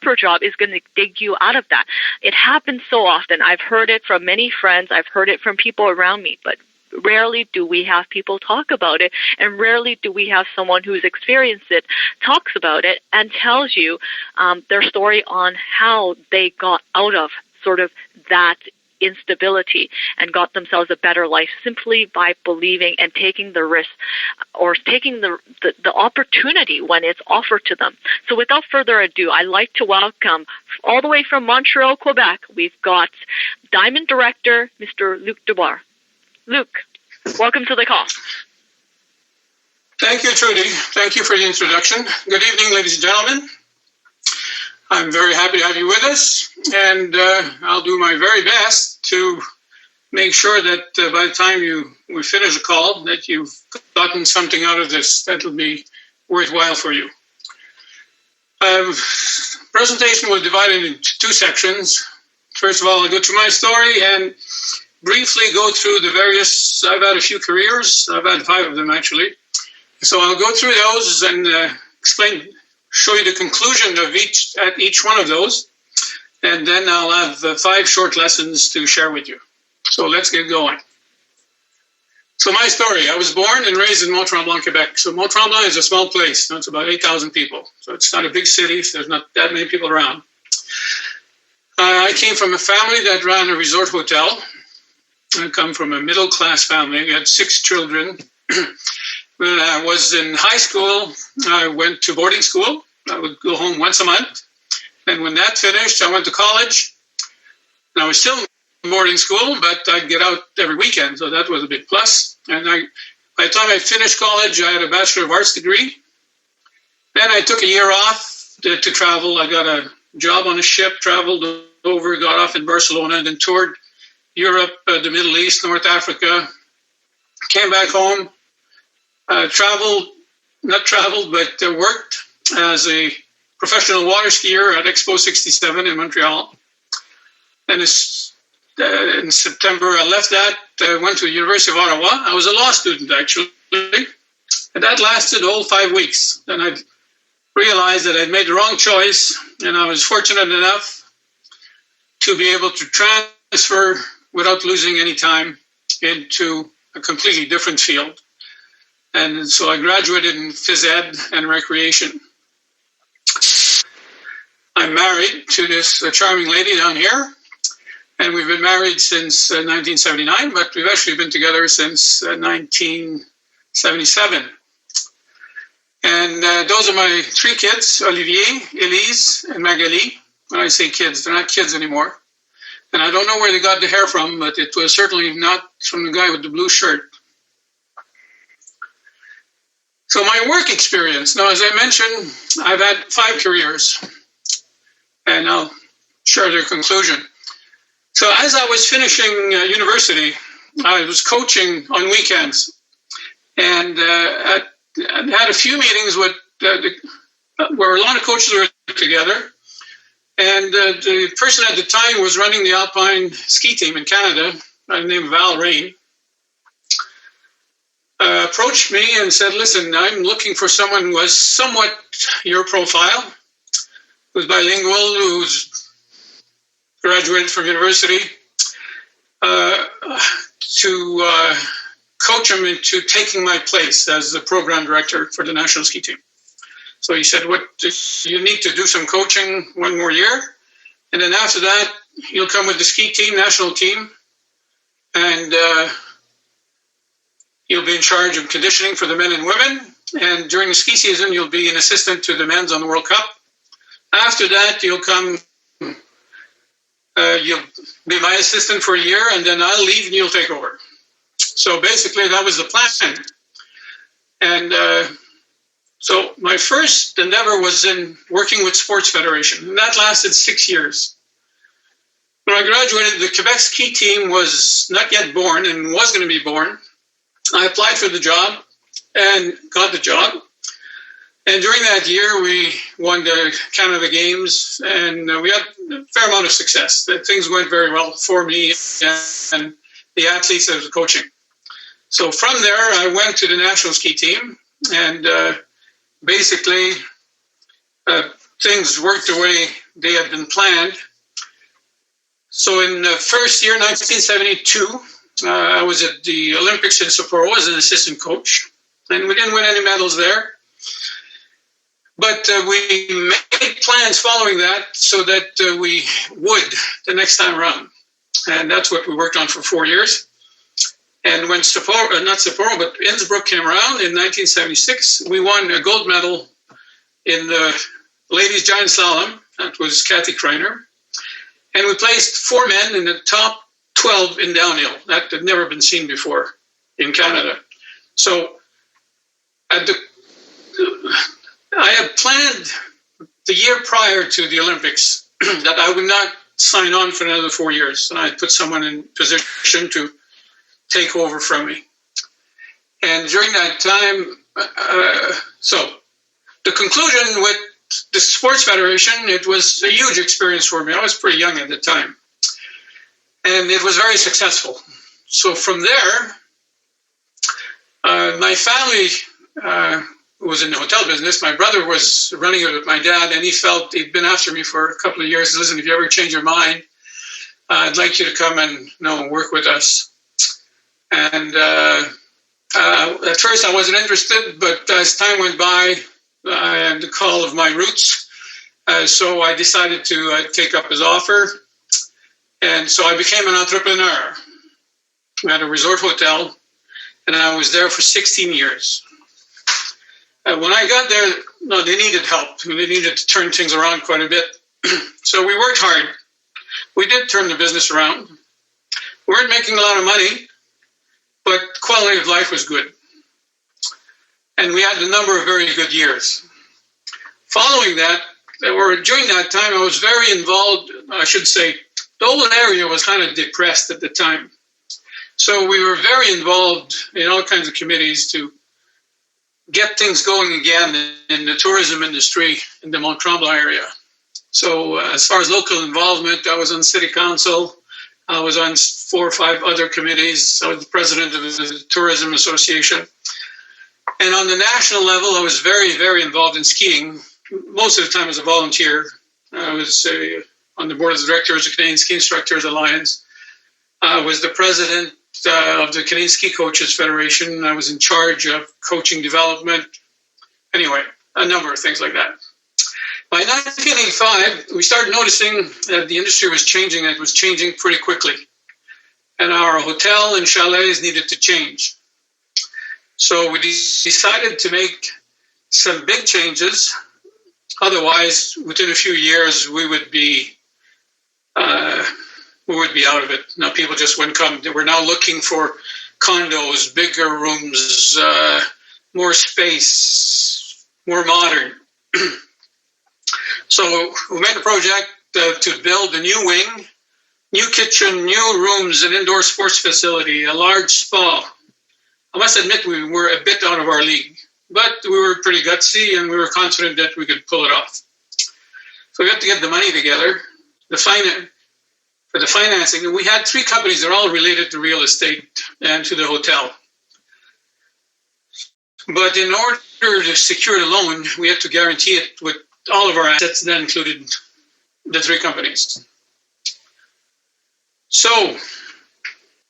safer job is going to dig you out of that. It happens so often. I've heard it from many friends. I've heard it from people around me, but rarely do we have people talk about it, and rarely do we have someone who's experienced it talks about it and tells you their story on how they got out of sort of that instability and got themselves a better life simply by believing and taking the risk or taking the opportunity when it's offered to them. So without further ado, I'd like to welcome all the way from Montreal, Quebec, we've got Diamond Director, Mr. Luc Dubois. Luc, welcome to the call. Thank you, Trudy. Thank you for the introduction. Good evening, ladies and gentlemen. I'm very happy to have you with us, and I'll do my very best to make sure that by the time we finish the call, that you've gotten something out of this that will be worthwhile for you. Presentation was divided into two sections. First of all, I'll go through my story and briefly go through the various, I've had a few careers, I've had 5 of them actually. So I'll go through those and show you the conclusion of each one of those. And then I'll have 5 short lessons to share with you. So let's get going. So my story, I was born and raised in Mont-Tremblant, Quebec. So Mont-Tremblant is a small place. It's about 8,000 people. So it's not a big city. So there's not that many people around. I came from a family that ran a resort hotel. I come from a middle-class family. We had 6 children. When I was in high school, I went to boarding school. I would go home once a month. And when that finished, I went to college. And I was still in boarding school, but I'd get out every weekend. So that was a big plus. And by the time I finished college, I had a Bachelor of Arts degree. Then I took a year off to travel. I got a job on a ship, traveled over, got off in Barcelona, and then toured Europe, the Middle East, North Africa, came back home, worked as a professional water skier at Expo 67 in Montreal. And in September, I left that, went to the University of Ottawa. I was a law student, actually, and that lasted all 5 weeks. Then I realized that I'd made the wrong choice, and I was fortunate enough to be able to transfer without losing any time into a completely different field. And so I graduated in phys ed and recreation. I'm married to this charming lady down here, and we've been married since 1979, but we've actually been together since 1977. And those are my 3 kids, Olivier, Elise, and Magali. When I say kids, they're not kids anymore. And I don't know where they got the hair from, but it was certainly not from the guy with the blue shirt. So my work experience. Now, as I mentioned, I've had 5 careers, and I'll share their conclusion. So as I was finishing university, I was coaching on weekends, and I had a few meetings with where a lot of coaches were together. And the person at the time was running the Alpine ski team in Canada, by the name of Val Rain, approached me and said, listen, I'm looking for someone who was somewhat your profile, who's bilingual, who's graduated from university, to coach him into taking my place as the program director for the national ski team. So he said, you need to do some coaching 1 more year. And then after that, you'll come with the ski team, national team, and you'll be in charge of conditioning for the men and women. And during the ski season, you'll be an assistant to the men's on the World Cup. After that, you'll be my assistant for a year, and then I'll leave and you'll take over. So basically, that was the plan. And so my first endeavor was in working with Sports Federation, and that lasted 6 years. When I graduated, the Quebec ski team was not yet born and was going to be born. I applied for the job and got the job. And during that year, we won the Canada Games, and we had a fair amount of success. Things went very well for me and the athletes I was coaching. So from there, I went to the national ski team and basically things worked the way they had been planned. So in the first year, 1972, I was at the Olympics in Sapporo as an assistant coach, and we didn't win any medals there. But we made plans following that so that we would the next time around. And that's what we worked on for 4 years. And when Sapporo, not Sapporo, but Innsbruck came around in 1976, we won a gold medal in the ladies giant slalom. That was Kathy Kreiner. And we placed 4 men in the top 12 in downhill. That had never been seen before in Canada. So I had planned the year prior to the Olympics that I would not sign on for another 4 years. And I'd put someone in position to take over from me. And during that time, so the conclusion with the sports federation, it was a huge experience for me. I was pretty young at the time. And it was very successful. So from there, my family was in the hotel business. My brother was running it with my dad, and he felt he'd been after me for a couple of years. Listen, if you ever change your mind, I'd like you to come and work with us. And at first I wasn't interested, but as time went by, I had the call of my roots. So I decided to take up his offer. And so I became an entrepreneur at a resort hotel, and I was there for 16 years. When I got there, they needed help. They needed to turn things around quite a bit. So we worked hard. We did turn the business around. We weren't making a lot of money, but quality of life was good. And we had a number of very good years. Following that, or during that time, I was very involved. I should say, the whole area was kind of depressed at the time. So we were very involved in all kinds of committees to get things going again in the tourism industry in the Mont Tremblant area. So as far as local involvement, I was on city council. I was on 4 or 5 other committees. I was the president of the Tourism Association. And on the national level, I was very, very involved in skiing, most of the time as a volunteer. I was on the board of directors of the Canadian Ski Instructors Alliance. I was the president of the Canadian Ski Coaches Federation. I was in charge of coaching development. Anyway, a number of things like that. By 1985, we started noticing that the industry was changing, and it was changing pretty quickly. And our hotel and chalets needed to change. So we decided to make some big changes. Otherwise, within a few years, we would be out of it. Now, people just wouldn't come. We're now looking for condos, bigger rooms, more space, more modern. So we made a project to build a new wing, new kitchen, new rooms, an indoor sports facility, a large spa. I must admit we were a bit out of our league, but we were pretty gutsy and we were confident that we could pull it off. So we had to get the money together, for the financing. And we had 3 companies that are all related to real estate and to the hotel. But in order to secure the loan, we had to guarantee it with all of our assets. That included the 3 companies. So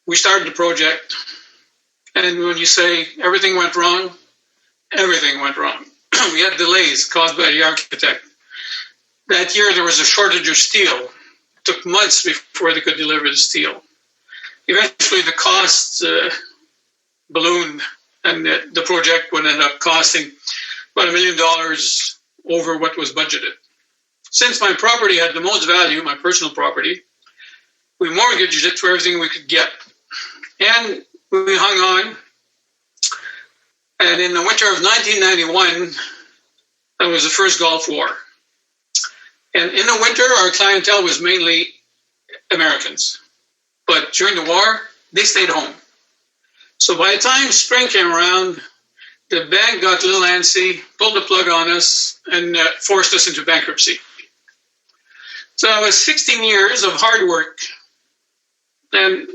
we started the project. And when you say everything went wrong, everything went wrong. We had delays caused by the architect. That year there was a shortage of steel. It took months before they could deliver the steel. Eventually the costs ballooned, and the project would end up costing about $1 million over what was budgeted. Since my property had the most value, my personal property, we mortgaged it for everything we could get. And we hung on. And in the winter of 1991, that was the first Gulf War. And in the winter, our clientele was mainly Americans. But during the war, they stayed home. So by the time spring came around, the bank got a little antsy, pulled the plug on us, and forced us into bankruptcy. So it was 16 years of hard work. And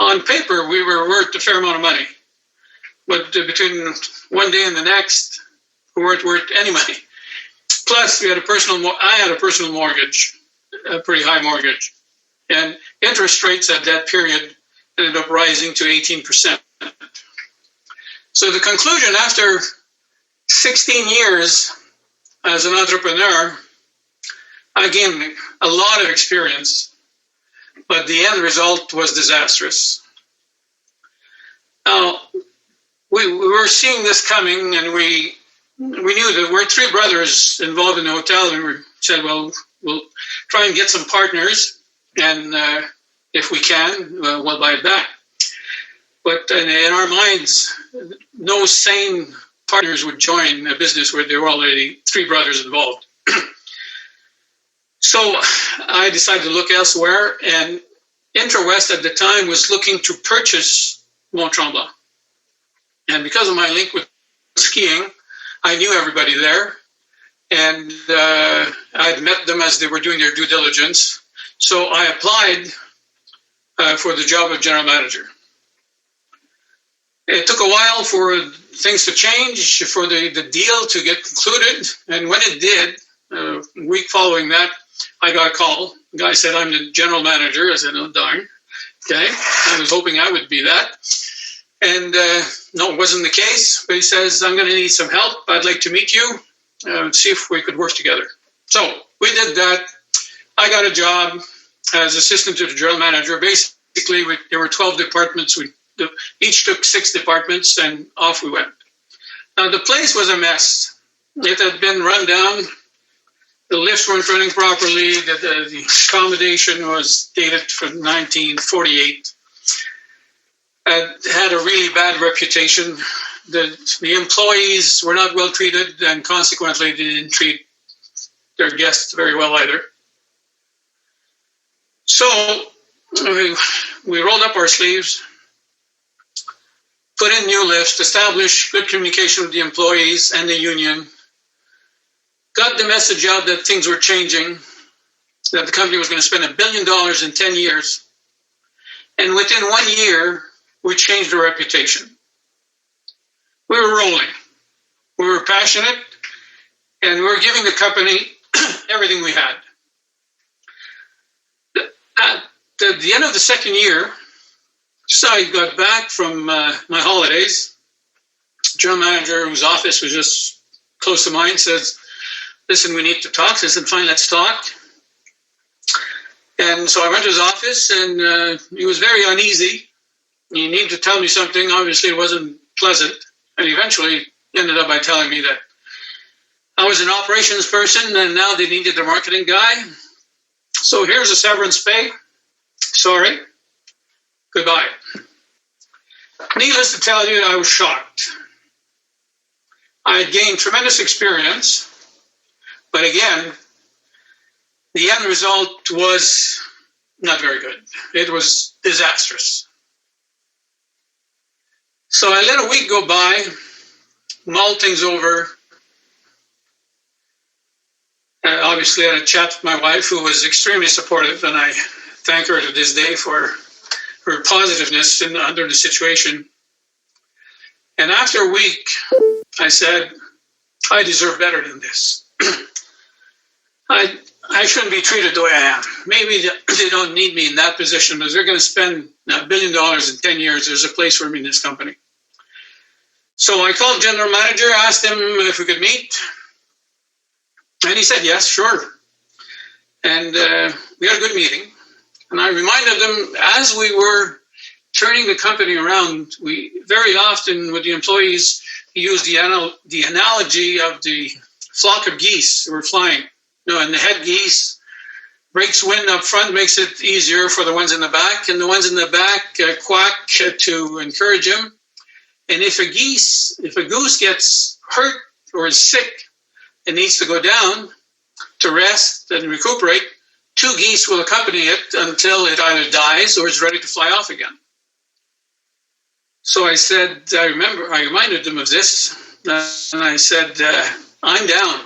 on paper, we were worth a fair amount of money. But between one day and the next, we weren't worth any money. Plus, I had a personal mortgage, a pretty high mortgage. And interest rates at that period ended up rising to 18%. So the conclusion, after 16 years as an entrepreneur, I gained a lot of experience, but the end result was disastrous. Now, we were seeing this coming, and we knew that we're three brothers involved in the hotel, and we said, well, we'll try and get some partners, and if we can, we'll buy it back. But in our minds, no sane partners would join a business where there were already three brothers involved. So I decided to look elsewhere, and Interwest at the time was looking to purchase Mont Tremblant. And because of my link with skiing, I knew everybody there, and I'd met them as they were doing their due diligence. So I applied for the job of general manager. It took a while for things to change, for the deal to get concluded, and when it did, a week following that, I got a call. The guy said, I'm the general manager. I said, oh, darn. Okay. I was hoping I would be that. And no, it wasn't the case. But he says, I'm going to need some help. I'd like to meet you and see if we could work together. So we did that. I got a job as assistant to the general manager. Basically, there were 12 departments. We each took 6 departments, and off we went. Now, the place was a mess. It had been run down. The lifts weren't running properly. The accommodation was dated from 1948. It had a really bad reputation. The employees were not well treated, and consequently, they didn't treat their guests very well either. So we rolled up our sleeves, put in new lifts, established good communication with the employees and the union, got the message out that things were changing, that the company was going to spend $1 billion in 10 years. And within 1 year, we changed our reputation. We were rolling. We were passionate, and we were giving the company everything we had. At the end of the second year, just as I got back from my holidays, the general manager, whose office was just close to mine, says, listen, we need to talk. I said, fine, let's talk. And so I went to his office, and he was very uneasy. He needed to tell me something. Obviously, it wasn't pleasant. And eventually ended up by telling me that I was an operations person, and now they needed a marketing guy. So here's a severance pay. Sorry. Goodbye. Needless to tell you, I was shocked. I had gained tremendous experience, but again, the end result was not very good. It was disastrous. So I let a week go by, mulled things over. Obviously, I had a chat with my wife, who was extremely supportive, and I thank her to this day for her positiveness under the situation. And after a week, I said, I deserve better than this. I shouldn't be treated the way I am. Maybe they don't need me in that position, but they're going to spend $1 billion in 10 years. There's a place for me in this company. So I called the general manager, asked him if we could meet. And he said, yes, sure. And we had a good meeting. And I reminded them, as we were turning the company around, we very often with the employees used the analogy of the flock of geese that were flying. And the head geese breaks wind up front, makes it easier for the ones in the back, and the ones in the back quack to encourage him. And if a goose gets hurt or is sick and needs to go down to rest and recuperate, 2 geese will accompany it until it either dies or is ready to fly off again. So I said, I reminded them of this, and I said, I'm down,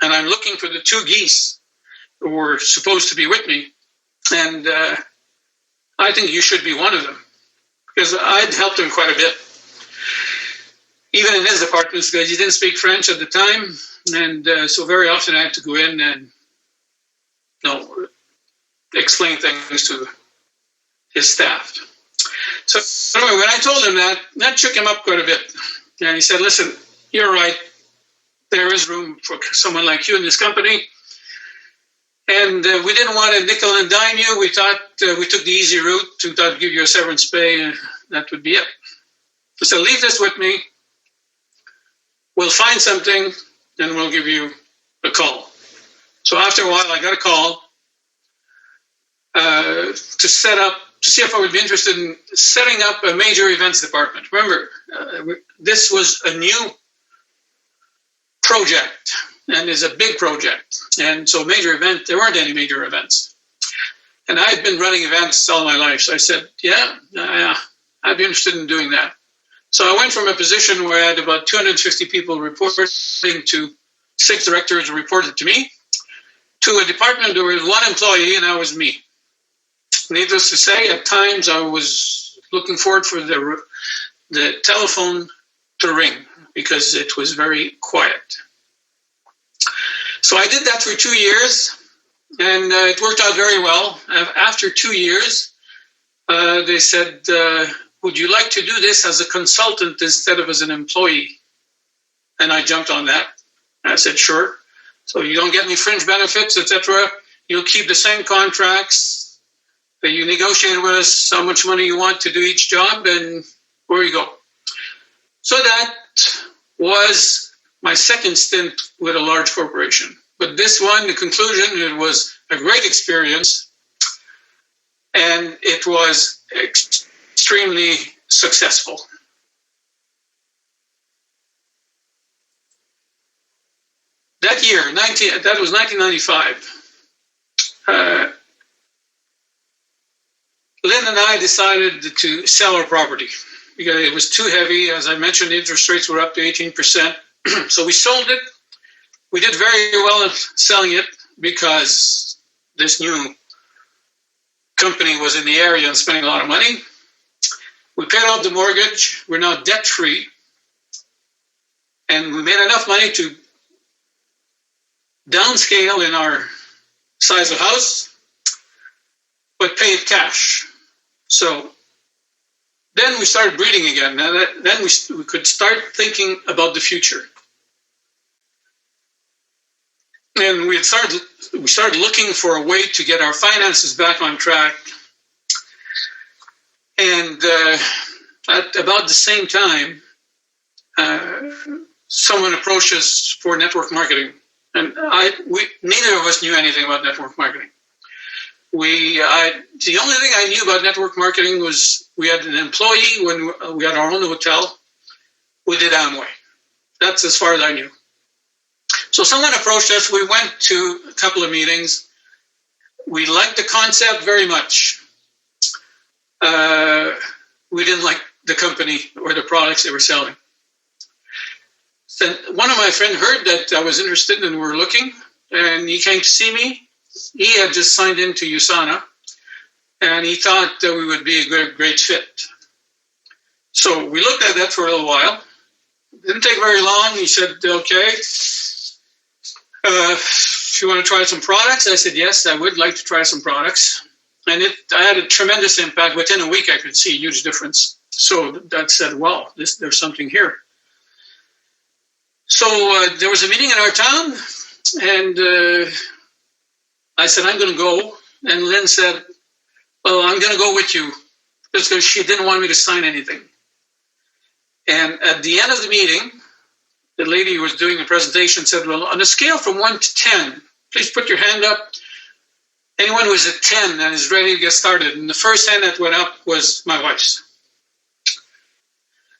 and I'm looking for the 2 geese who were supposed to be with me, and I think you should be one of them, because I'd helped them quite a bit. even in his departments, because he didn't speak French at the time. And so very often I had to go in and explain things to his staff. So anyway, when I told him that shook him up quite a bit. And he said, listen, you're right. There is room for someone like you in this company. And we didn't want to nickel and dime you. We thought we took the easy route. We thought we'd give you a severance pay, and that would be it. I said, leave this with me. We'll find something, and we'll give you a call. So after a while, I got a call to see if I would be interested in setting up a major events department. Remember, this was a new project, and is a big project. And so major event, there weren't any major events. And I've been running events all my life. So I said, yeah, I'd be interested in doing that. So I went from a position where I had about 250 people reporting to 6 directors who reported to me, to a department where there was 1 employee, and that was me. Needless to say, at times I was looking forward for the telephone to ring because it was very quiet. So I did that for 2 years, and it worked out very well. After 2 years, they said, would you like to do this as a consultant instead of as an employee? And I jumped on that. I said, sure. So you don't get any fringe benefits, etc. You'll keep the same contracts that you negotiated with us, how much money you want to do each job, and where you go. So that was my second stint with a large corporation. But this one, the conclusion, it was a great experience, and it was extremely successful. That year, that was 1995, Lynn and I decided to sell our property because it was too heavy. As I mentioned, the interest rates were up to 18%. So we sold it. We did very well in selling it because this new company was in the area and spending a lot of money. We paid off the mortgage. We're now debt-free. And we made enough money to downscale in our size of house, but pay it cash. So then we started breathing again. Then we could start thinking about the future. And we started looking for a way to get our finances back on track. And at about the same time, someone approached us for network marketing. And neither of us knew anything about network marketing. The only thing I knew about network marketing was we had an employee when we had our own hotel who did Amway. That's as far as I knew. So someone approached us. We went to a couple of meetings. We liked the concept very much. We didn't like the company or the products they were selling. So one of my friends heard that I was interested and were looking, and he came to see me. He had just signed into USANA, and he thought that we would be a great fit. So we looked at that for a little while. Didn't take very long. He said, okay, if you want to try some products, I said, yes, I would like to try some products. And I had a tremendous impact. Within a week, I could see a huge difference. So that said, wow, there's something here. So there was a meeting in our town, and I said, I'm going to go. And Lynn said, well, I'm going to go with you, because she didn't want me to sign anything. And at the end of the meeting, the lady who was doing the presentation said, well, on a scale from 1 to 10, please put your hand up. Anyone who is at 10 and is ready to get started. And the first hand that went up was my wife's.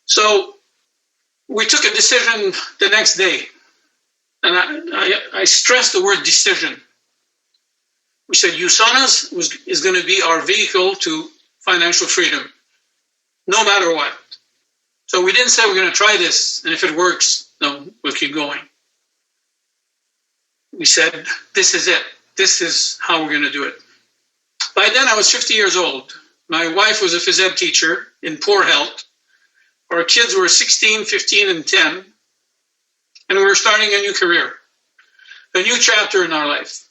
So we took a decision the next day. And I stressed the word decision. We said USANA is going to be our vehicle to financial freedom, no matter what. So we didn't say we're going to try this, and if it works, no, we'll keep going. We said, this is it. This is how we're going to do it. By then, I was 50 years old. My wife was a phys ed teacher in poor health. Our kids were 16, 15, and 10, and we were starting a new career, a new chapter in our life.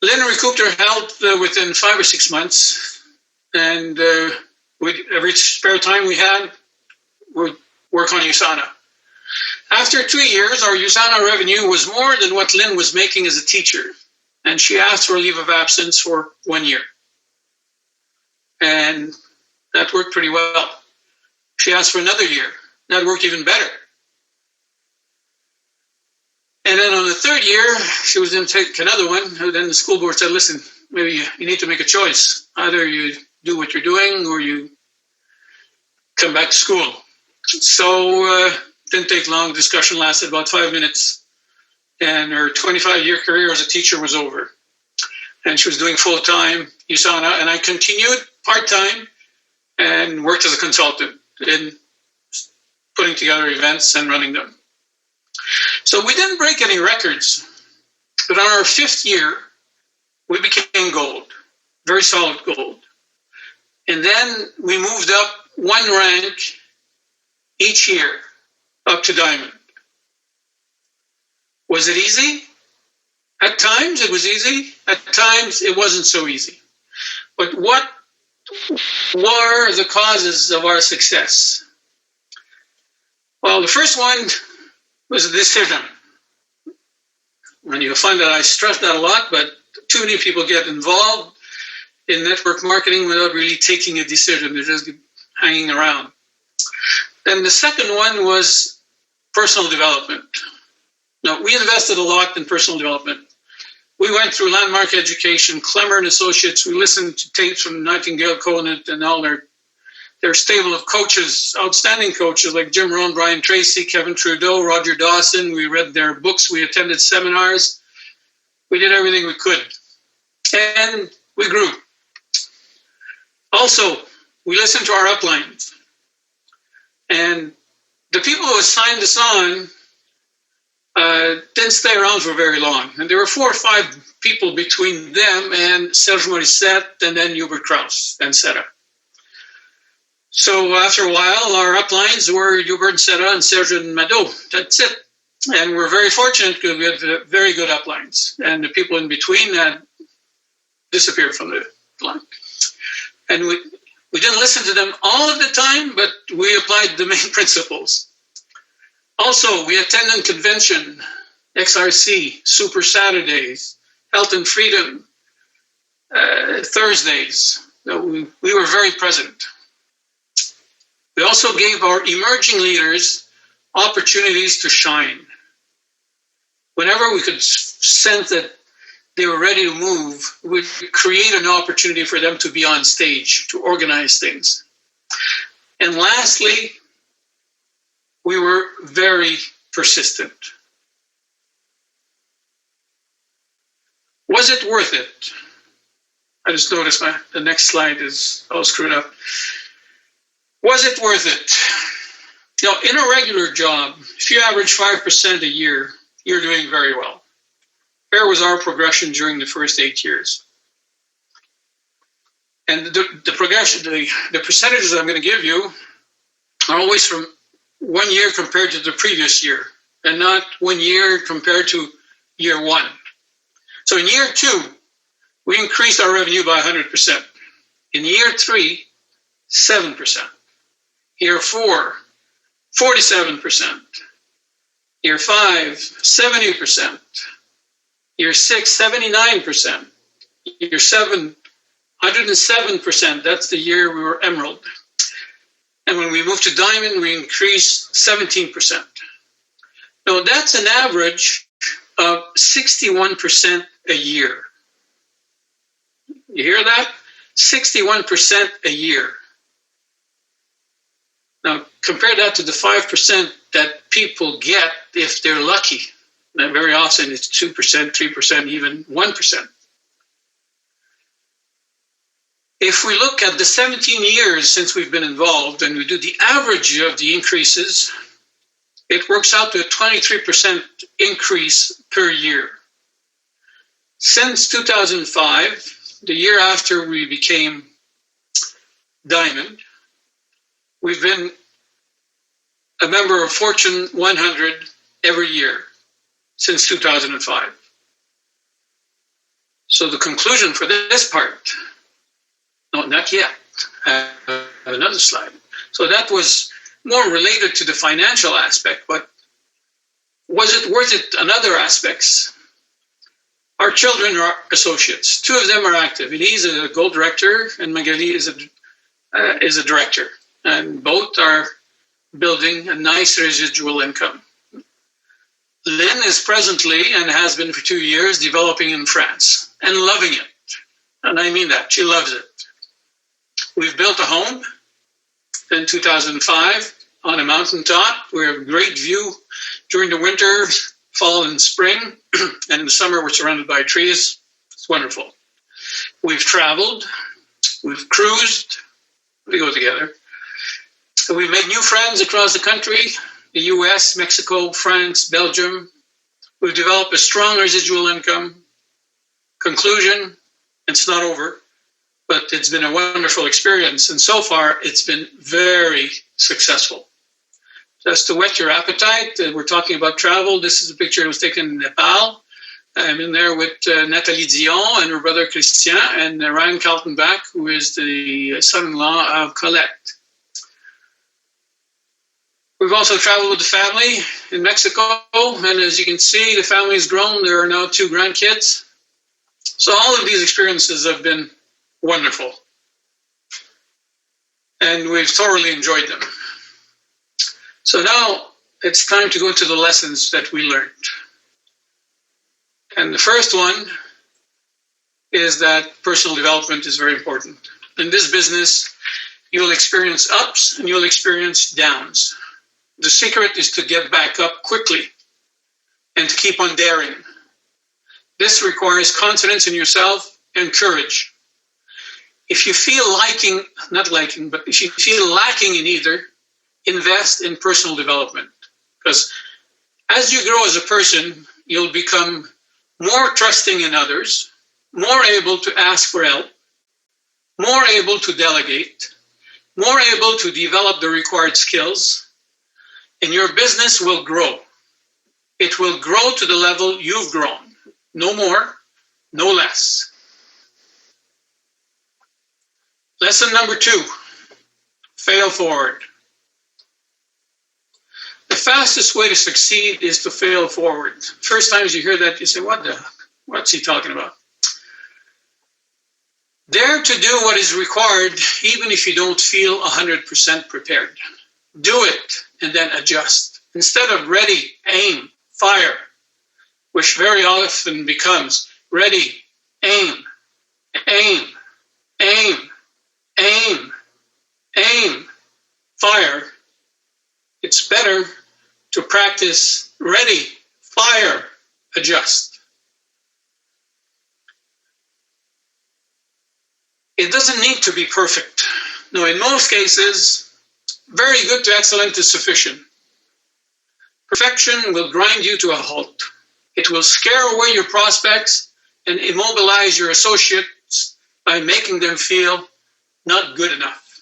Lynn recouped her health within 5 or 6 months, and every spare time we had, we'd work on USANA. After 2 years, our USANA revenue was more than what Lynn was making as a teacher, and she asked for a leave of absence for 1 year. And that worked pretty well. She asked for another year. That worked even better. And then on the third year, she was going to take another one. And then the school board said, listen, maybe you need to make a choice. Either you do what you're doing or you come back to school. So didn't take long. Discussion lasted about 5 minutes. And her 25-year career as a teacher was over. And she was doing full-time USANA. And I continued part-time and worked as a consultant in putting together events and running them. So we didn't break any records, but on our 5th year, we became gold, very solid gold. And then we moved up 1 rank each year up to diamond. Was it easy? At times it was easy. At times it wasn't so easy. But what were the causes of our success? Well, the first one was a decision. And you'll find that I stress that a lot, but too many people get involved in network marketing without really taking a decision. They're just hanging around. Then the second one was personal development. Now, we invested a lot in personal development. We went through landmark education, Clemmer and Associates. We listened to tapes from Nightingale Conant and all their stable of coaches, outstanding coaches like Jim Rohn, Brian Tracy, Kevin Trudeau, Roger Dawson. We read their books. We attended seminars. We did everything we could. And we grew. Also, we listened to our uplines. And the people who assigned us on didn't stay around for very long. And there were 4 or 5 people between them and Serge Morissette and then Hubert Kraus and Seta. So after a while, our uplines were Hubert Seta and Serge and Mado. That's it. And we're very fortunate because we had very good uplines. And the people in between had disappeared from the line. And we didn't listen to them all of the time, but we applied the main principles. Also, we attended convention, XRC, Super Saturdays, Health and Freedom, Thursdays. We were very present. We also gave our emerging leaders opportunities to shine. Whenever we could sense that they were ready to move, we'd create an opportunity for them to be on stage, to organize things. And lastly, we were very persistent. Was it worth it? I just noticed the next slide is all screwed up. Was it worth it? Now, in a regular job, if you average 5% a year, you're doing very well. There was our progression during the first 8 years. And the progression, the percentages I'm going to give you are always from 1 year compared to the previous year, and not 1 year compared to year 1. So in year 2, we increased our revenue by 100%. In year 3, 7%. Year 4, 47%. Year 5, 70%. Year 6, 79%. Year 7, 107%. That's the year we were emerald. And when we moved to diamond, we increased 17%. Now, that's an average of 61% a year. You hear that? 61% a year. Now, compare that to the 5% that people get if they're lucky. Now, very often it's 2%, 3%, even 1%. If we look at the 17 years since we've been involved and we do the average of the increases, it works out to a 23% increase per year. Since 2005, the year after we became diamond, We've been a member of Fortune 100 every year since 2005. So the conclusion for this part, no, not yet. I have another slide. So that was more related to the financial aspect, but was it worth it on other aspects? Our children are associates. Two of them are active. Elise is a gold director, and Magali is a director. And both are building a nice residual income. Lynn is presently, and has been for 2 years, developing in France and loving it. And I mean that. She loves it. We've built a home in 2005 on a mountaintop. We have a great view during the winter, fall and spring, and in the summer we're surrounded by trees. It's wonderful. We've traveled, we've cruised, we go together. So we've made new friends across the country, the US, Mexico, France, Belgium. We've developed a strong residual income. Conclusion, it's not over, but it's been a wonderful experience. And so far, it's been very successful. Just to whet your appetite, we're talking about travel. This is a picture that was taken in Nepal. I'm in there with Nathalie Dion and her brother Christian and Ryan Kaltenbach, who is the son-in-law of Colette. We've also traveled with the family in Mexico, and as you can see, the family has grown. There are now 2 grandkids. So all of these experiences have been wonderful, and we've thoroughly enjoyed them. So now it's time to go to the lessons that we learned. And the first one is that personal development is very important. In this business, you'll experience ups and you'll experience downs. The secret is to get back up quickly and to keep on daring. This requires confidence in yourself and courage. If you feel if you feel lacking in either, invest in personal development. Because as you grow as a person, you'll become more trusting in others, more able to ask for help, more able to delegate, more able to develop the required skills, and your business will grow. It will grow to the level you've grown. No more, no less. Lesson number 2, fail forward. The fastest way to succeed is to fail forward. First times you hear that, you say, what's he talking about? Dare to do what is required, even if you don't feel 100% prepared. Do it and then adjust. Instead of ready, aim, fire, which very often becomes ready, aim, aim, aim, aim, aim, fire. It's better to practice ready, fire, adjust. It doesn't need to be perfect. No, in most cases, very good to excellent is sufficient. Perfection will grind you to a halt. It will scare away your prospects and immobilize your associates by making them feel not good enough.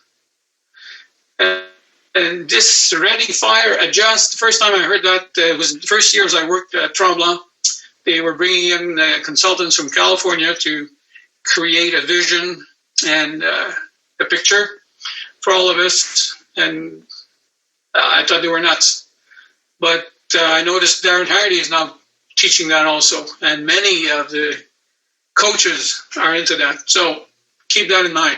And this ready, fire, adjust, the first time I heard that was the first years I worked at Tremblant. They were bringing in consultants from California to create a vision and a picture for all of us. And I thought they were nuts. But I noticed Darren Hardy is now teaching that also. And many of the coaches are into that. So keep that in mind.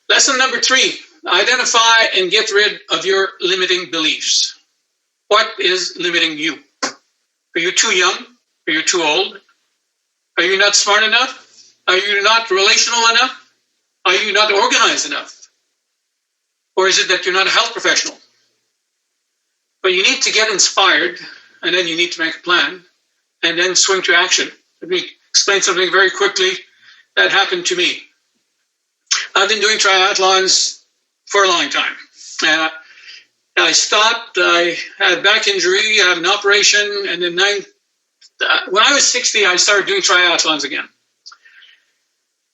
Lesson number 3, identify and get rid of your limiting beliefs. What is limiting you? Are you too young? Are you too old? Are you not smart enough? Are you not relational enough? Are you not organized enough? Or is it that you're not a health professional? But you need to get inspired, and then you need to make a plan, and then swing to action. Let me explain something very quickly that happened to me. I've been doing triathlons for a long time. And I stopped. I had a back injury, I had an operation, and then when I was 60, I started doing triathlons again.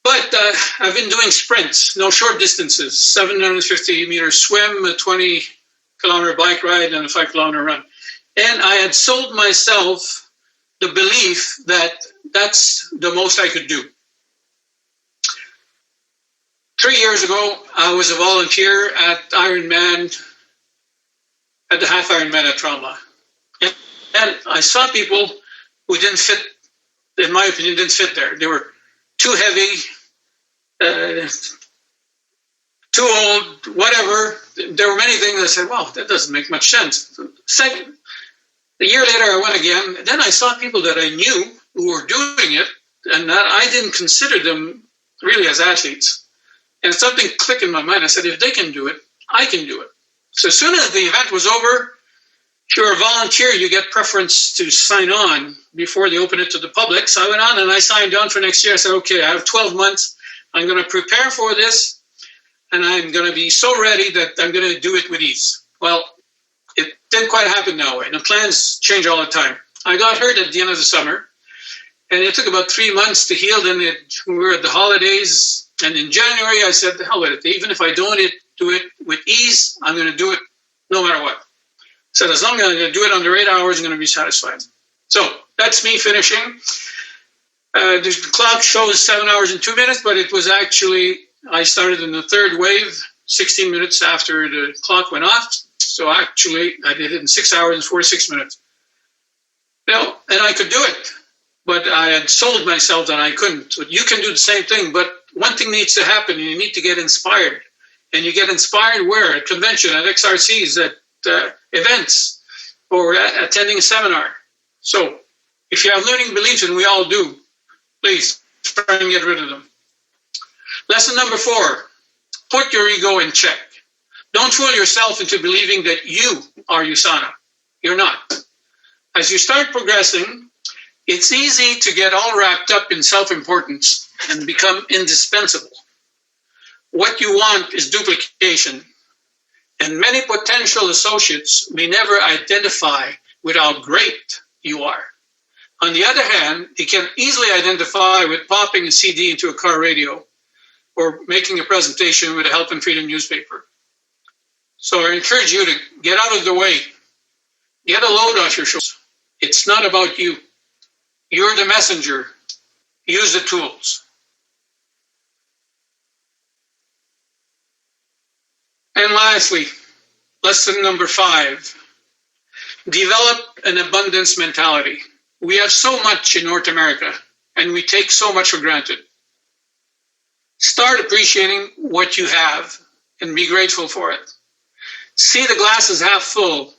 But I've been doing sprints, no short distances, 750-meter swim, a 20-kilometer bike ride, and a 5-kilometer run. And I had sold myself the belief that that's the most I could do. 3 years ago, I was a volunteer at Ironman, at the half Ironman at Trauma. And I saw people who didn't fit, in my opinion, didn't fit there. They were too heavy, too old, whatever. There were many things I said, wow, that doesn't make much sense. Second, a year later, I went again. Then I saw people that I knew who were doing it, and that I didn't consider them really as athletes. And something clicked in my mind. I said, if they can do it, I can do it. So as soon as the event was over, if you're a volunteer, you get preference to sign on before they open it to the public. So I went on and I signed on for next year. I said, okay, I have 12 months. I'm going to prepare for this, and I'm going to be so ready that I'm going to do it with ease. Well, it didn't quite happen that way. The plans change all the time. I got hurt at the end of the summer, and it took about 3 months to heal. Then we were at the holidays, and in January I said, the hell with it. Even if I don't do it with ease, I'm going to do it no matter what. So as long as I'm going to do it under 8 hours, I'm going to be satisfied. So that's me finishing. The clock shows 7 hours and 2 minutes, but it was actually, I started in the third wave, 16 minutes after the clock went off. So actually, I did it in 6 hours and 46 minutes. You know, and I could do it, but I had sold myself that I couldn't. So you can do the same thing, but one thing needs to happen. You need to get inspired. And you get inspired where? At convention, at XRCs, at events, or attending a seminar. So if you have limiting beliefs, and we all do, please try and get rid of them. Lesson number 4, put your ego in check. Don't fool yourself into believing that you are USANA. You're not. As you start progressing, it's easy to get all wrapped up in self-importance and become indispensable. What you want is duplication, and many potential associates may never identify with how great you are. On the other hand, they can easily identify with popping a CD into a car radio or making a presentation with a Health and Freedom newspaper. So I encourage you to get out of the way. Get a load off your shoulders. It's not about you. You're the messenger. Use the tools. And lastly, lesson number 5, develop an abundance mentality. We have so much in North America, and we take so much for granted. Start appreciating what you have and be grateful for it. See the glass as half full.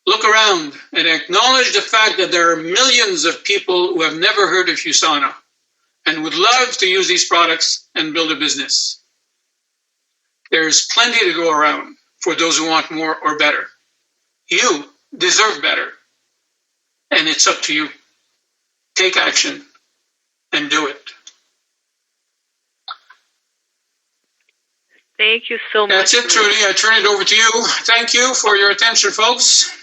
Look around and acknowledge the fact that there are millions of people who have never heard of USANA and would love to use these products and build a business. There's plenty to go around for those who want more or better. You deserve better, and it's up to you. Take action and do it. Thank you so much. That's it, Trudy. I turn it over to you. Thank you for your attention, folks.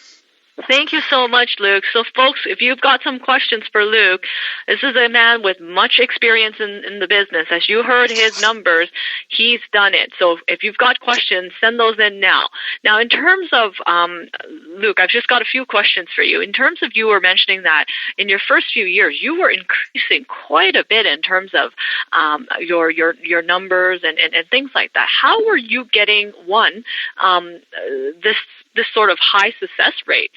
Thank you so much, Luke. So, folks, if you've got some questions for Luke, this is a man with much experience in the business. As you heard his numbers, he's done it. So if you've got questions, send those in now. Now, in terms of, Luke, I've just got a few questions for you. In terms of, you were mentioning that in your first few years, you were increasing quite a bit in terms of your numbers and things like that. How were you getting, this sort of high success rate?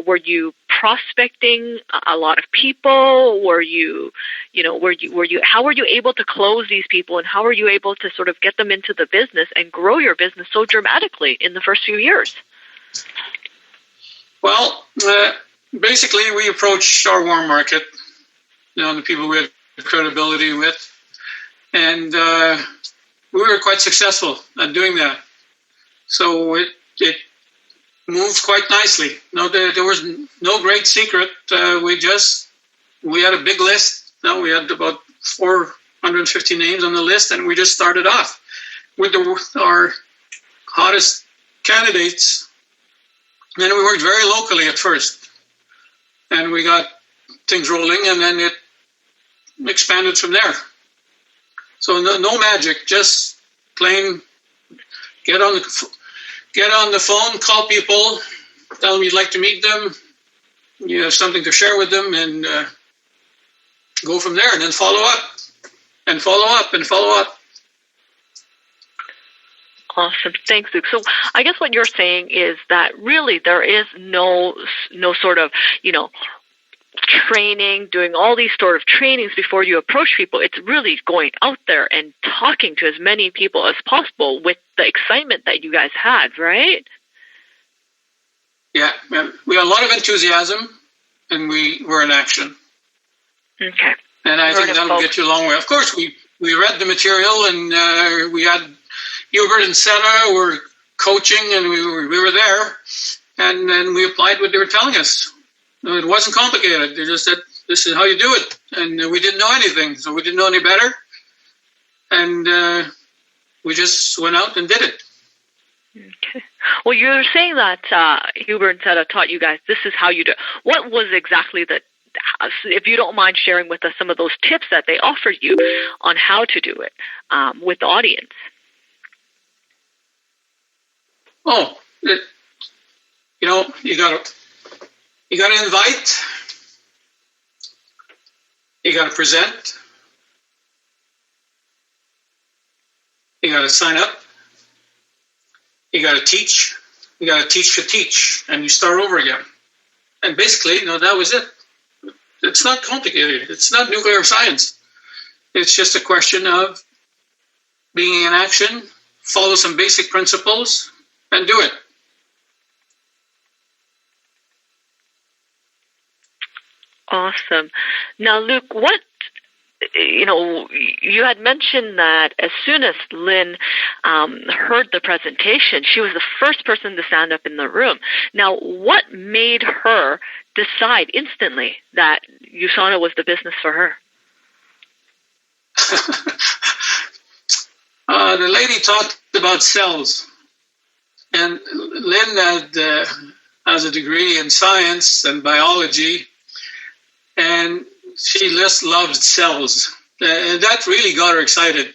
Were you prospecting a lot of people? How were you able to close these people, and how were you able to sort of get them into the business and grow your business so dramatically in the first few years? Well, basically we approached our warm market, the people we had credibility with, and we were quite successful at doing that. So it moved quite nicely. No, there was no great secret. We had a big list. We had about 450 names on the list, and we just started off with our hottest candidates. And we worked very locally at first, and we got things rolling, and then it expanded from there. So no magic, just plain get on the phone, call people, tell them you'd like to meet them, you have something to share with them, and go from there, and then follow up, and follow up, and follow up. Awesome. Thanks, Luke. So I guess what you're saying is that really there is no sort of, training, doing all these sort of trainings before you approach people. It's really going out there and talking to as many people as possible with the excitement that you guys had, right? Yeah. We had a lot of enthusiasm, and we were in action. Okay. And I think that'll get you a long way. Of course, we read the material, and we had Hubert and Sarah were coaching, and we were there, and then we applied what they were telling us. It wasn't complicated. They just said, this is how you do it. And we didn't know anything, so we didn't know any better. And we just went out and did it. Okay. Well, you're saying that Hubert and Sarah taught you guys, this is how you do it. What was exactly if you don't mind sharing with us some of those tips that they offered you on how to do it with the audience? Oh, you got to invite, you got to present, you got to sign up, you got to teach, to teach, and you start over again. And basically, that was it. It's not complicated. It's not nuclear science. It's just a question of being in action, follow some basic principles, and do it. Awesome. Now, Luke, you had mentioned that as soon as Lynn heard the presentation, she was the first person to stand up in the room. Now, what made her decide instantly that USANA was the business for her? The lady talked about cells. And Lynn has a degree in science and biology, and she just loved cells. And that really got her excited.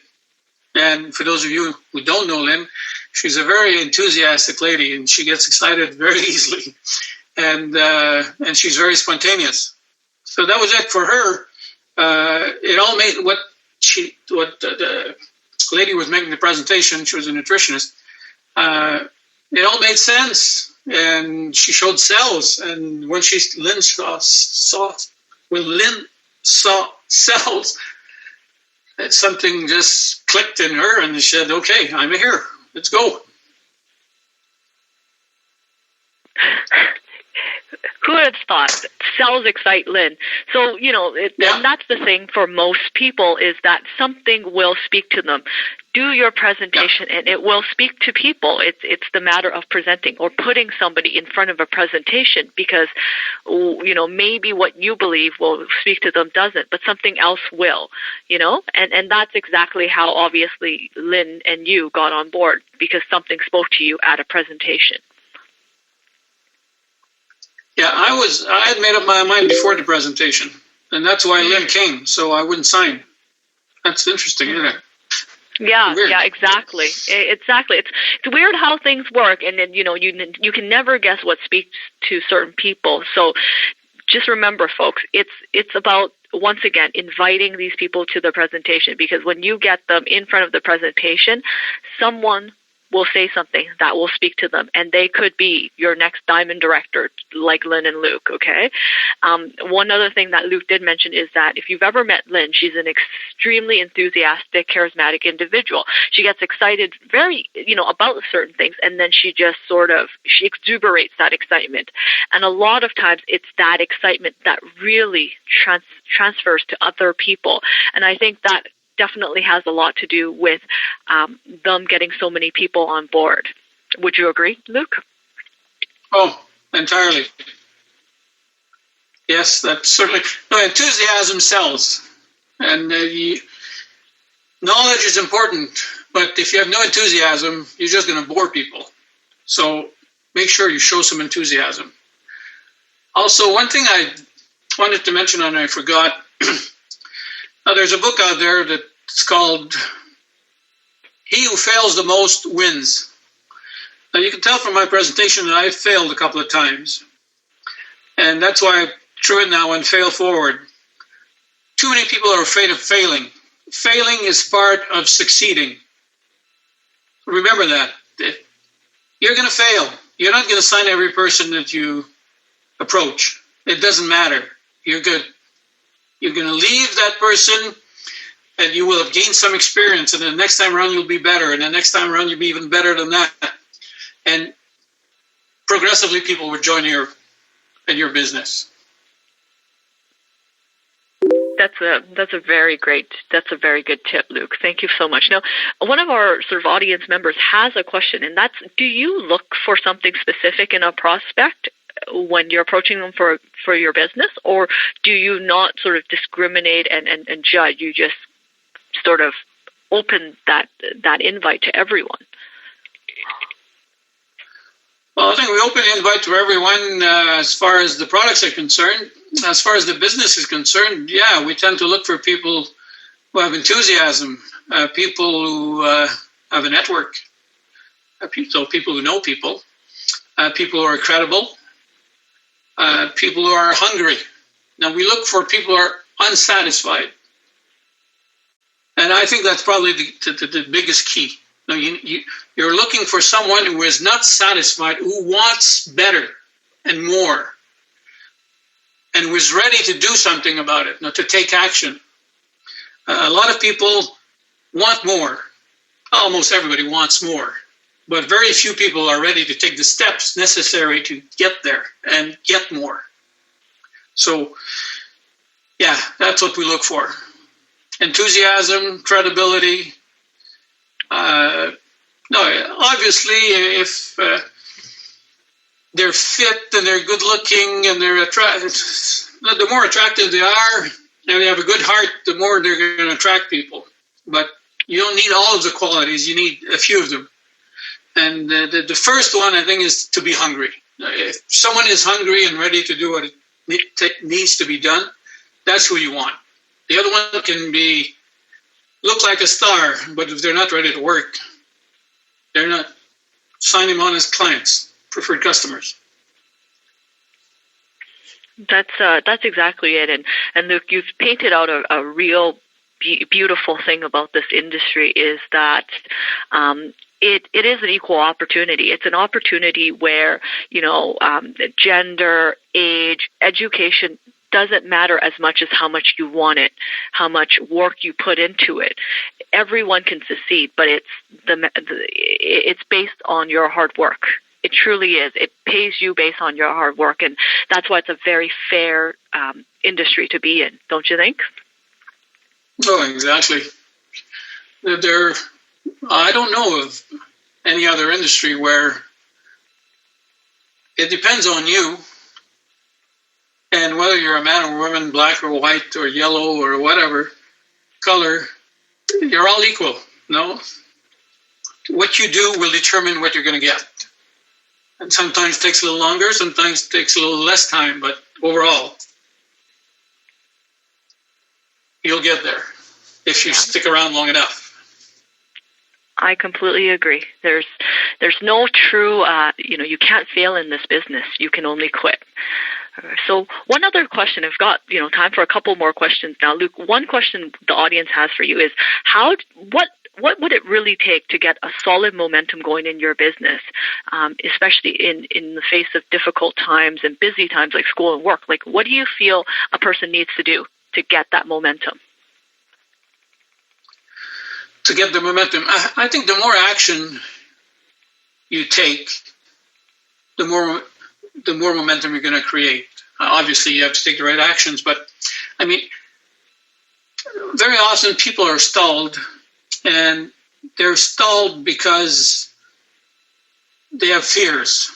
And for those of you who don't know Lynn, she's a very enthusiastic lady, and she gets excited very easily. And she's very spontaneous. So that was it for her. It all made what the lady was making the presentation. She was a nutritionist. It all made sense, and she showed cells. And when Lynn saw cells, something just clicked in her, and she said, "Okay, I'm here. Let's go." Who would have thought? Cells excite Lynn. So, and that's the thing for most people, is that something will speak to them. Do your presentation, and it will speak to people. It's the matter of presenting or putting somebody in front of a presentation, because, maybe what you believe will speak to them doesn't, but something else will, and that's exactly how obviously Lynn and you got on board, because something spoke to you at a presentation. Yeah, I had made up my mind before the presentation, and that's why Lynn came, so I wouldn't sign. That's interesting, isn't it? Yeah, exactly. Exactly. It's weird how things work, and then you can never guess what speaks to certain people. So just remember, folks, it's about, once again, inviting these people to the presentation, because when you get them in front of the presentation, someone will say something that will speak to them, and they could be your next diamond director, like Lynn and Luke, okay? One other thing that Luke did mention is that if you've ever met Lynn, she's an extremely enthusiastic, charismatic individual. She gets excited very, about certain things, and then she just she exuberates that excitement. And a lot of times it's that excitement that really transfers to other people. And I think that definitely has a lot to do with them getting so many people on board. Would you agree, Luke? Oh, entirely. Yes, that's certainly. No, enthusiasm sells. And knowledge is important, but if you have no enthusiasm, you're just going to bore people. So make sure you show some enthusiasm. Also, one thing I wanted to mention and I forgot, there's a book out there that It's called He Who Fails the Most Wins. Now, you can tell from my presentation that I failed a couple of times. And that's why I threw it now and fail forward. Too many people are afraid of failing. Failing is part of succeeding. Remember that. You're going to fail. You're not going to sign every person that you approach. It doesn't matter. You're going to leave that person, and you will have gained some experience, and the next time around you'll be better, and the next time around you'll be even better than that. And progressively people will join your business. That's a very good tip, Luke. Thank you so much. Now, one of our sort of audience members has a question, and that's: do you look for something specific in a prospect when you're approaching them for your business, or do you not sort of discriminate and judge? You just sort of open that invite to everyone? Well, I think we open the invite to everyone as far as the products are concerned. As far as the business is concerned, yeah, we tend to look for people who have enthusiasm, people who have a network, so people who know people, people who are credible, people who are hungry. Now, we look for people who are unsatisfied. And I think that's probably the biggest key. Now, you're looking for someone who is not satisfied, who wants better and more, and who is ready to do something about it, to take action. A lot of people want more. Almost everybody wants more. But very few people are ready to take the steps necessary to get there and get more. So, yeah, that's what we look for. Enthusiasm, credibility. Obviously, if they're fit and they're good looking and they're attractive, the more attractive they are and they have a good heart, the more they're going to attract people. But you don't need all of the qualities, you need a few of them. And the first one, I think, is to be hungry. If someone is hungry and ready to do what it needs to be done, that's who you want. The other one can look like a star, but if they're not ready to work, they're not signing on as clients, preferred customers. That's exactly it. And Luke, you've painted out a real beautiful thing about this industry is that it is an equal opportunity. It's an opportunity where, gender, age, education doesn't matter as much as how much you want it, how much work you put into it. Everyone can succeed, but it's based on your hard work. It truly is. It pays you based on your hard work, and that's why it's a very fair industry to be in, don't you think? Oh, exactly. I don't know of any other industry where it depends on you, and whether you're a man or woman, black or white or yellow or whatever color, you're all equal. No, what you do will determine what you're going to get. And sometimes it takes a little longer, sometimes it takes a little less time, but overall, you'll get there if you stick around long enough. I completely agree. There's no true, you can't fail in this business. You can only quit. So one other question, I've got, time for a couple more questions now. Luke, one question the audience has for you is what would it really take to get a solid momentum going in your business, especially in the face of difficult times and busy times like school and work? Like, what do you feel a person needs to do to get that momentum? To get the momentum, I think the more action you take, the more momentum you're going to create. Obviously, you have to take the right actions, but I mean, very often people are stalled, and they're stalled because they have fears.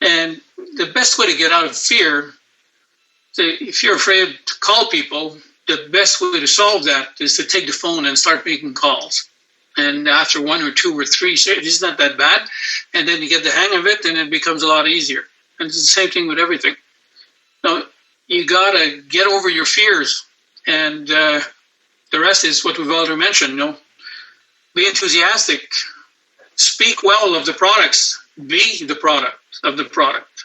And the best way to get out of fear, if you're afraid to call people, the best way to solve that is to take the phone and start making calls. And after one or two or three, say, this is not that bad. And then you get the hang of it, and it becomes a lot easier. And it's the same thing with everything. Now, you got to get over your fears and The rest is what we've already mentioned. Be enthusiastic. Speak well of the products. Be the product of the product.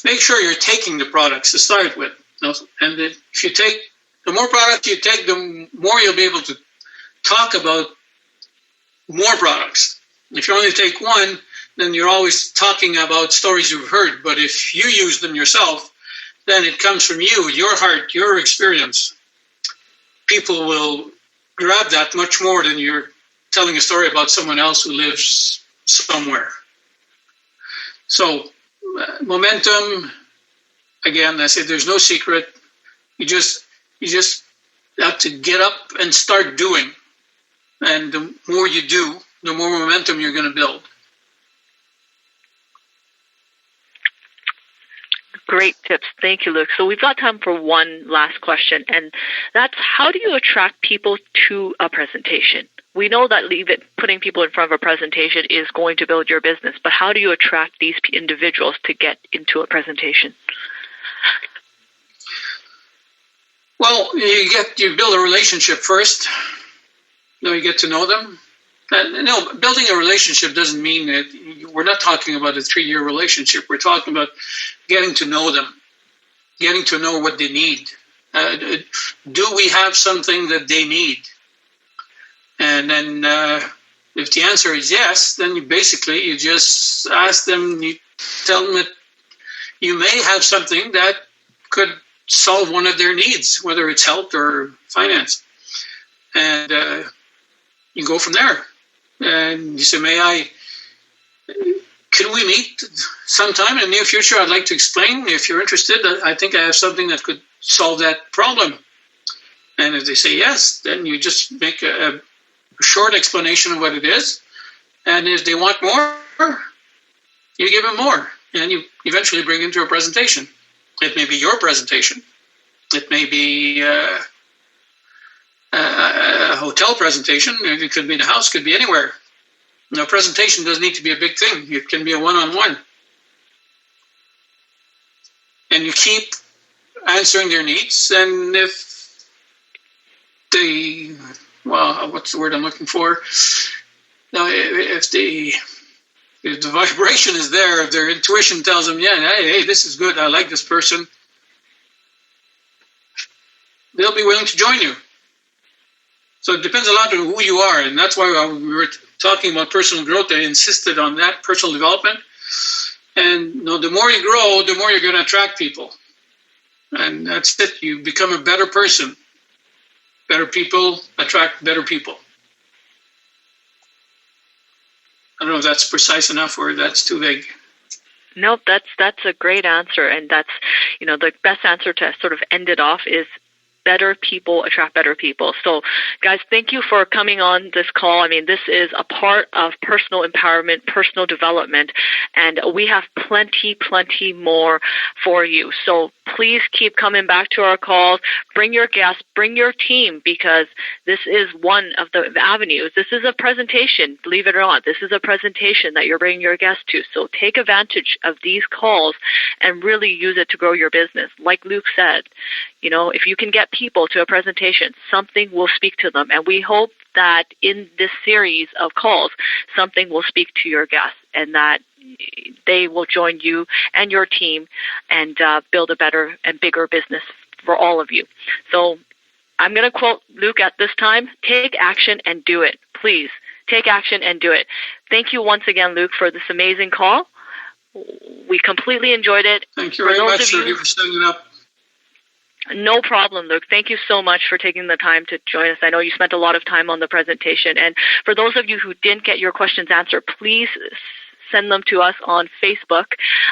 Make sure you're taking the products to start with. And if you take, the more products you take, the more you'll be able to talk about more products. If you only take one, then you're always talking about stories you've heard. But if you use them yourself, then it comes from you, your heart, your experience. People will grab that much more than you're telling a story about someone else who lives somewhere. So, momentum, again, I said there's no secret. You just have to get up and start doing. And the more you do, the more momentum you're going to build. Great tips. Thank you, Luke. So we've got time for one last question, and that's, how do you attract people to a presentation? We know that putting people in front of a presentation is going to build your business, but how do you attract these individuals to get into a presentation? Well, you build a relationship first. You get to know them. Building a relationship doesn't mean that we're not talking about a 3-year relationship. We're talking about getting to know them, getting to know what they need. Do we have something that they need? And then if the answer is yes, then you just ask them, you tell them that you may have something that could solve one of their needs, whether it's health or finance. And you go from there. And you say, can we meet sometime in the near future? I'd like to explain. If you're interested, I think I have something that could solve that problem. And if they say yes, then you just make a short explanation of what it is. And if they want more, you give them more. And you eventually bring it into a presentation. It may be your presentation. It may be a hotel presentation. It could be in a house, could be anywhere. A presentation doesn't need to be a big thing. It can be a one-on-one. And you keep answering their needs. And if what's the word I'm looking for? Now, if the vibration is there, if their intuition tells them, hey, this is good, I like this person, they'll be willing to join you. So it depends a lot on who you are, and that's why we were talking about personal growth. I insisted on that, personal development. And the more you grow, the more you're going to attract people. And that's it. You become a better person. Better people attract better people. I don't know if that's precise enough or that's too vague. Nope, that's a great answer, and that's the best answer to sort of end it off is better people attract better people. So, guys, thank you for coming on this call. I mean, this is a part of personal empowerment, personal development, and we have plenty more for you. So please keep coming back to our calls. Bring your guests, bring your team, because this is one of the avenues. This is a presentation, believe it or not. This is a presentation that you're bringing your guests to. So take advantage of these calls and really use it to grow your business. Like Luke said, if you can get people to a presentation, something will speak to them. And we hope that in this series of calls, something will speak to your guests and that they will join you and your team and build a better and bigger business for all of you. So I'm going to quote Luke at this time: take action and do it. Please take action and do it. Thank you once again, Luke, for this amazing call. We completely enjoyed it. Thank you very much, Rudy, for setting it up. No problem, Luke. Thank you so much for taking the time to join us. I know you spent a lot of time on the presentation. And for those of you who didn't get your questions answered, please send them to us on Facebook,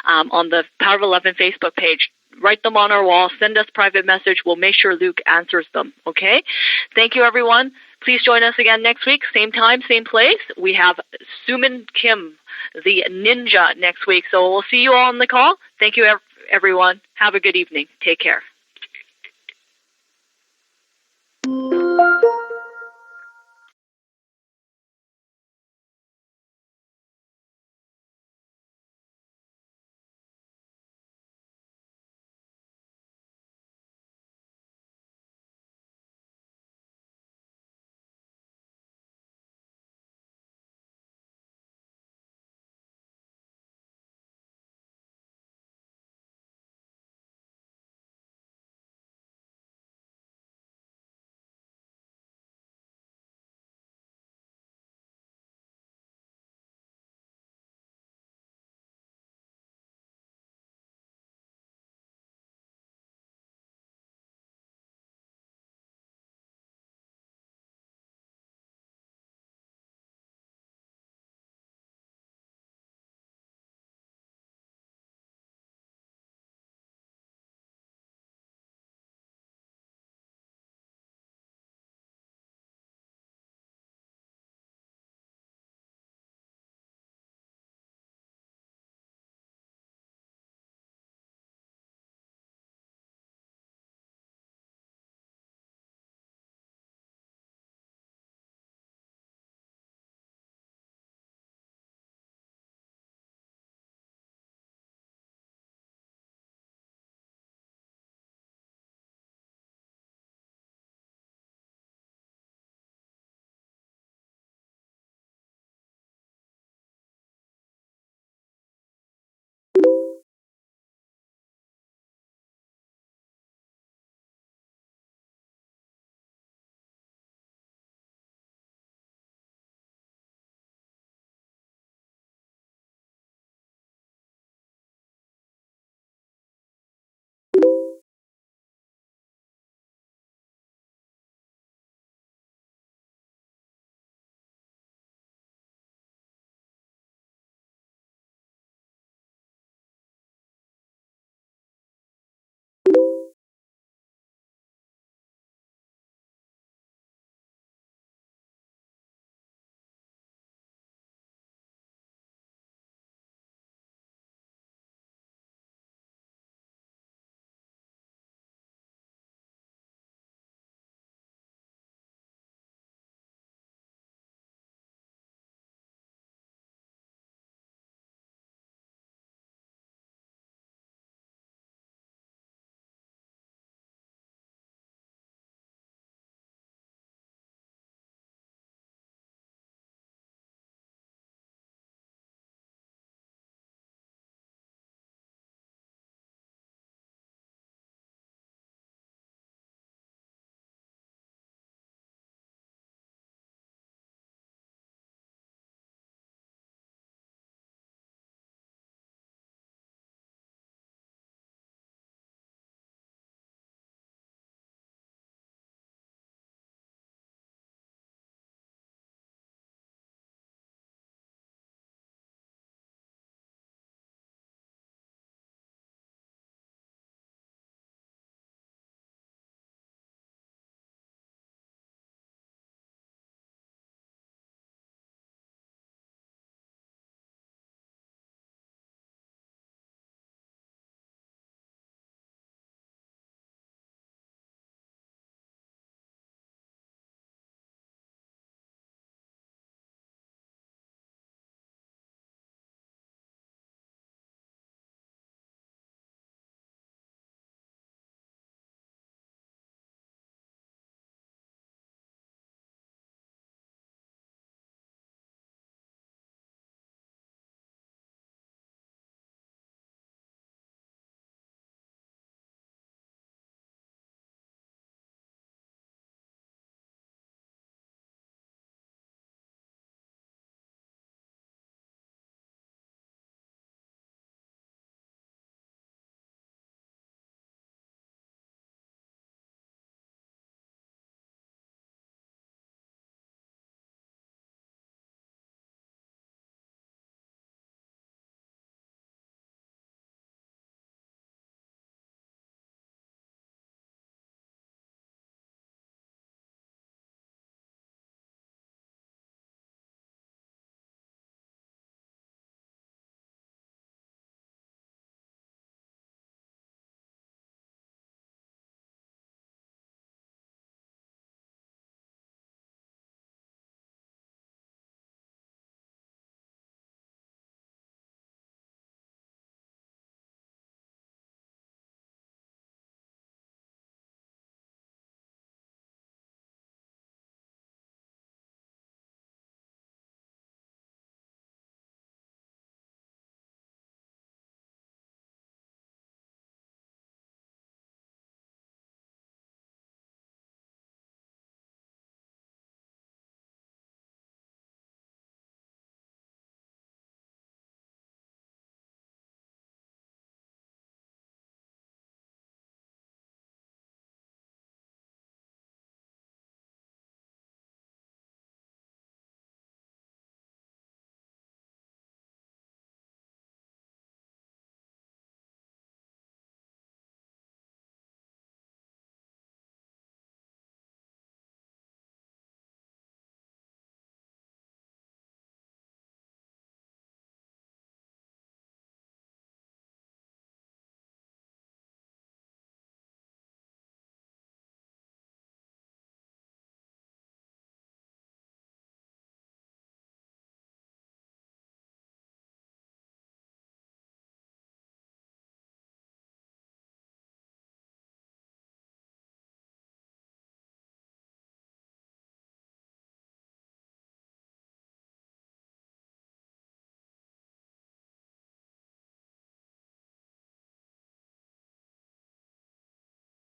on the Power of 11 Facebook page. Write them on our wall. Send us private message. We'll make sure Luke answers them, okay? Thank you, everyone. Please join us again next week, same time, same place. We have Suman Kim, the ninja, next week. So we'll see you all on the call. Thank you, everyone. Have a good evening. Take care.